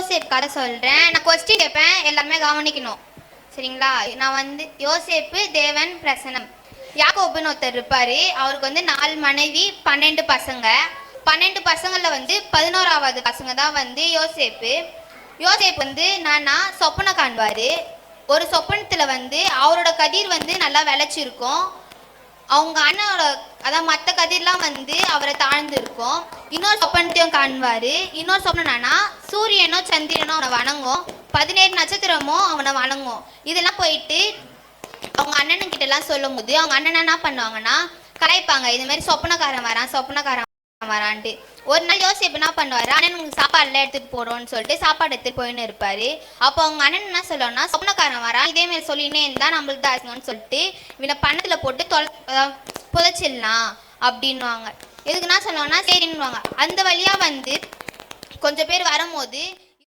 யோசேப் கதை சொல்கிறேன். நான் கொஸ்டின் கேட்பேன், எல்லாருமே கவனிக்கணும். சரிங்களா? நான் வந்து யோசேப்பு தேவன் பிரசனம். யாக்கோபுன்னு ஒருத்தர் இருப்பார். அவருக்கு வந்து 4 மனைவி 12 பசங்க. 12 பசங்களில் வந்து 11ஆவது பசங்க தான் வந்து யோசேப்பு. யோசேப் வந்து நானா சொப்பனை காண்பார். ஒரு சொப்பனத்தில் வந்து அவரோட கதிர் வந்து நல்லா விளைச்சிருக்கும். அவங்க அண்ணனோட அதான் மற்ற கதிரெலாம் வந்து அவரை தாழ்ந்து இருக்கும். இன்னொரு சொப்பனத்தையும் காண்பார். இன்னொரு சொப்பனம்னா சூரியனோ சந்திரனோ அவனை வணங்கும், 17 நட்சத்திரமோ அவனை வணங்கும். இதெல்லாம் போயிட்டு அவங்க அண்ணனுக்கிட்டலாம் சொல்லும் போது அவங்க அண்ணன் என்ன பண்ணுவாங்கன்னா கலாய்ப்பாங்க, இது மாதிரி சொப்பனக்காரன் வரான்ட்டு. ஒரு நாள் யோசேப்பு என்ன பண்ணுவார், அண்ணனுக்கு சாப்பாடுலாம் எடுத்துகிட்டு போகிறோன்னு சொல்லிட்டு சாப்பாடு எடுத்துகிட்டு போயின்னு இருப்பார். அப்போ அவங்க அண்ணன் என்ன சொல்லுவாங்கன்னா, சொப்பனக்காரன் வரான், இதேமாரி சொல்லினே இருந்தால் நம்மளுக்கு தான் ஆச்சுங்கன்னு சொல்லிட்டு இவனை பணத்தில் போட்டு புதைச்சிடலாம் அப்படின்வாங்க. எதுக்குன்னா சொல்லுவாங்கன்னா சரின்னுவாங்க. அந்த வழியாக வந்து கொஞ்சம் பேர் வரும்போது